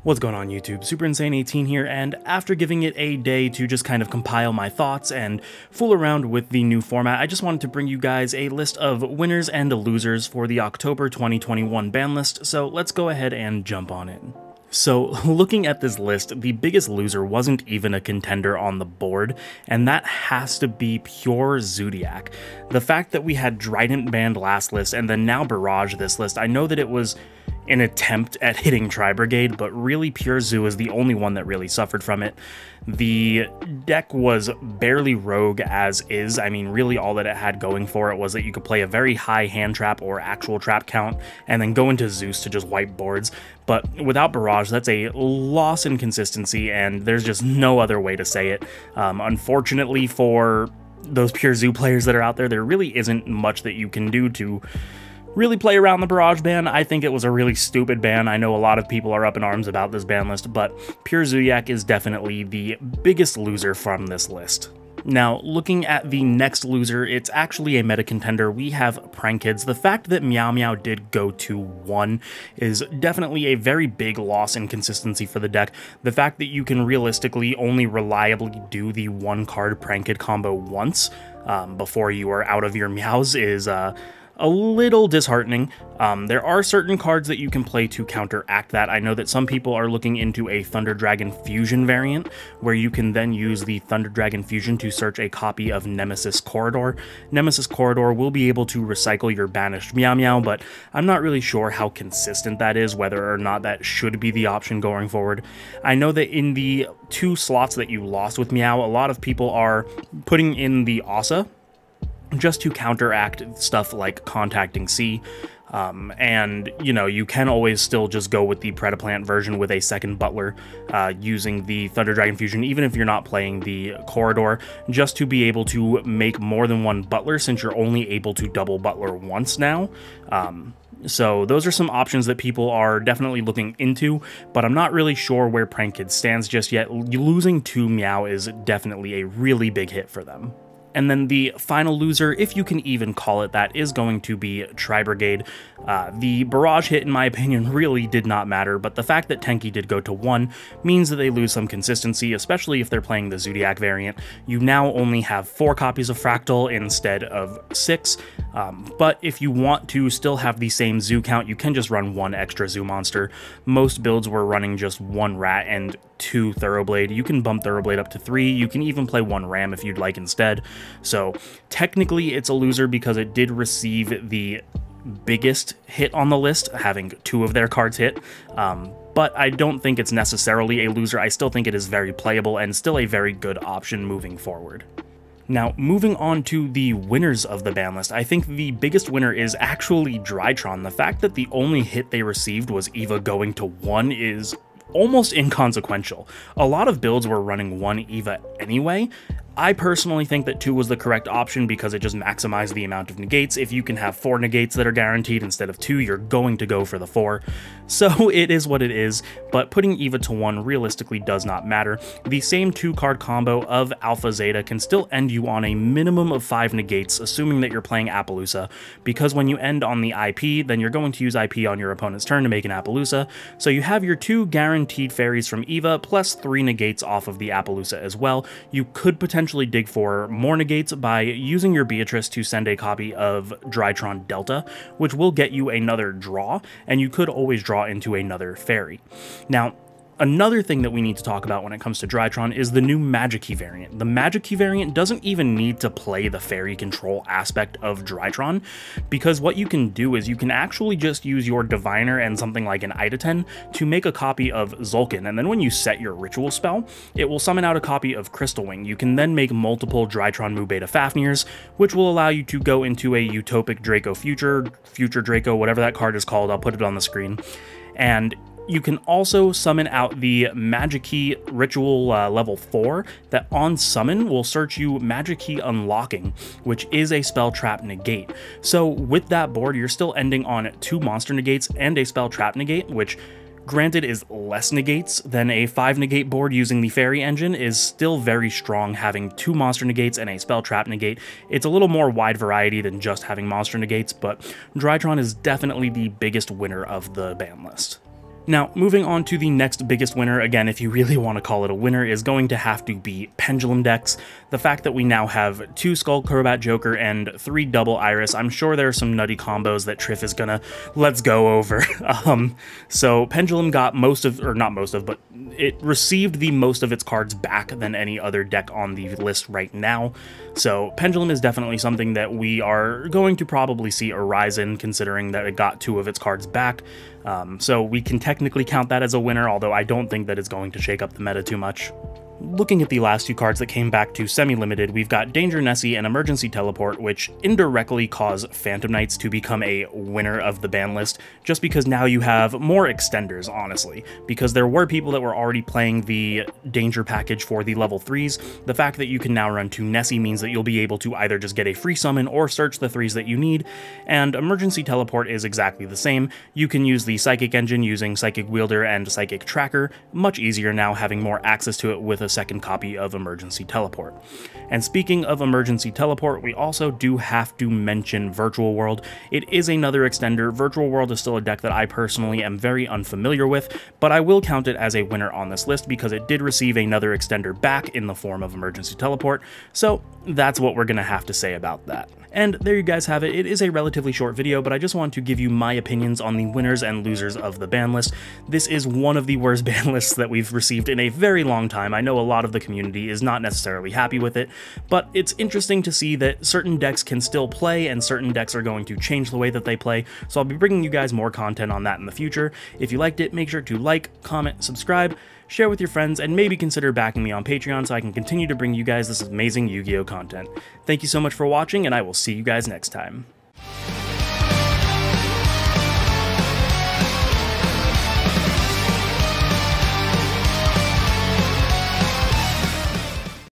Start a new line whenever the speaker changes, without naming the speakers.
What's going on YouTube? Super Insane 18 here, and after giving it a day to just kind of compile my thoughts and fool around with the new format, I just wanted to bring you guys a list of winners and losers for the October 2021 ban list, so let's go ahead and jump on in. So, looking at this list, the biggest loser wasn't even a contender on the board, and that has to be pure Zodiac. The fact that we had Drytron banned last list and then now Barrage this list, I know that it was an attempt at hitting Tri-Brigade, but really pure Zoo is the only one that really suffered from it. The deck was barely rogue as is. I mean, really all that it had going for it was that you could play a very high hand trap or actual trap count and then go into Zeus to just wipe boards. But without Barrage, that's a loss in consistency, and there's just no other way to say it. Unfortunately for those pure Zoo players that are out there really isn't much that you can do to really play around the Barrage ban. I think it was a really stupid ban. I know a lot of people are up in arms about this ban list, but pure Zodiac is definitely the biggest loser from this list. Now, looking at the next loser, it's actually a meta contender. We have Prank Kids. The fact that Meow-Meow did go to 1 is definitely a very big loss in consistency for the deck. The fact that you can realistically only reliably do the 1-card Prank Kid combo once before you are out of your Meows is a little disheartening. There are certain cards that you can play to counteract that. I know that some people are looking into a Thunder Dragon Fusion variant, where you can then use the Thunder Dragon Fusion to search a copy of Nemesis Corridor. Nemesis Corridor will be able to recycle your banished Meow-Meow, but I'm not really sure how consistent that is, whether or not that should be the option going forward. I know that in the 2 slots that you lost with Meow, a lot of people are putting in the Asa, just to counteract stuff like Contacting Sea. And, you know, you can always still just go with the Predaplant version with a second Butler using the Thunder Dragon Fusion, even if you're not playing the Corridor, just to be able to make more than 1 Butler, since you're only able to double Butler once now. So those are some options that people are definitely looking into, but I'm not really sure where Prank Kid stands just yet. Losing to Meow is definitely a really big hit for them. And then the final loser, if you can even call it that, is going to be Tri-Brigade. The Barrage hit, in my opinion, really did not matter, but the fact that Tanki did go to 1 means that they lose some consistency, especially if they're playing the Zodiac variant. You now only have 4 copies of Fractal instead of 6, but if you want to still have the same Zoo count, you can just run 1 extra Zoo monster. Most builds were running just 1 Rat and 2 Thoroughblade. You can bump Thoroughblade up to 3. You can even play 1 Ram if you'd like instead. So technically it's a loser because it did receive the biggest hit on the list, having 2 of their cards hit. But I don't think it's necessarily a loser. I still think it is very playable and still a very good option moving forward. Now, moving on to the winners of the ban list, I think the biggest winner is actually Drytron. The fact that the only hit they received was Eva going to 1 is almost inconsequential. A lot of builds were running 1 Eva anyway. I personally think that 2 was the correct option because it just maximized the amount of negates. If you can have 4 negates that are guaranteed instead of 2, you're going to go for the 4. So it is what it is, but putting Eva to 1 realistically does not matter. The same 2-card combo of Alpha Zeta can still end you on a minimum of 5 negates, assuming that you're playing Appaloosa, because when you end on the IP, then you're going to use IP on your opponent's turn to make an Appaloosa, so you have your 2 guaranteed fairies from Eva, plus 3 negates off of the Appaloosa as well. You could potentially dig for more negates by using your Beatrice to send a copy of Drytron Delta, which will get you another draw, and you could always draw into another fairy. Now, another thing that we need to talk about when it comes to Drytron is the new Magic Key variant. The Magic Key variant doesn't even need to play the fairy control aspect of Drytron, because what you can do is you can actually just use your Diviner and something like an Iditen to make a copy of Zulkin, and then when you set your ritual spell, it will summon out a copy of Crystal Wing. You can then make multiple Drytron-Mu Beta Fafnirs, which will allow you to go into a Utopic Draco Future Draco, whatever that card is called, I'll put it on the screen, and you can also summon out the Magic Key Ritual level 4 that on summon will search you Magic Key Unlocking, which is a Spell Trap negate. So with that board, you're still ending on 2 monster negates and a Spell Trap negate, which granted is less negates than a 5 negate board using the fairy engine, is still very strong having 2 monster negates and a spell trap negate. It's a little more wide variety than just having monster negates, but Drytron is definitely the biggest winner of the ban list. Now, moving on to the next biggest winner, again, if you really want to call it a winner, is going to have to be Pendulum decks. The fact that we now have 2 Skull Crobat Joker and 3 Double Iris, I'm sure there are some nutty combos that Triff is gonna let's go over. So Pendulum got most of, or not most of, but it received the most of its cards back than any other deck on the list right now. So Pendulum is definitely something that we are going to probably see a rise in, considering that it got 2 of its cards back. So we can technically count that as a winner, although I don't think that it's going to shake up the meta too much. Looking at the last 2 cards that came back to semi-limited, we've got Danger Nessie and Emergency Teleport, which indirectly cause Phantom Knights to become a winner of the ban list, just because now you have more extenders, honestly. Because there were people that were already playing the Danger package for the level 3s, the fact that you can now run 2 Nessie means that you'll be able to either just get a free summon or search the 3s that you need, and Emergency Teleport is exactly the same. You can use the Psychic Engine using Psychic Wielder and Psychic Tracker, much easier now having more access to it with a second copy of Emergency Teleport. And speaking of Emergency Teleport, we also do have to mention Virtual World. It is another extender. Virtual World is still a deck that I personally am very unfamiliar with, but I will count it as a winner on this list because it did receive another extender back in the form of Emergency Teleport, so that's what we're going to have to say about that. And there you guys have it. It is a relatively short video, but I just want to give you my opinions on the winners and losers of the ban list. This is one of the worst ban lists that we've received in a very long time. I know a lot of the community is not necessarily happy with it, but it's interesting to see that certain decks can still play and certain decks are going to change the way that they play, so I'll be bringing you guys more content on that in the future. If you liked it, make sure to like, comment, subscribe, share with your friends, and maybe consider backing me on Patreon so I can continue to bring you guys this amazing Yu-Gi-Oh content. Thank you so much for watching, and I will see you guys next time.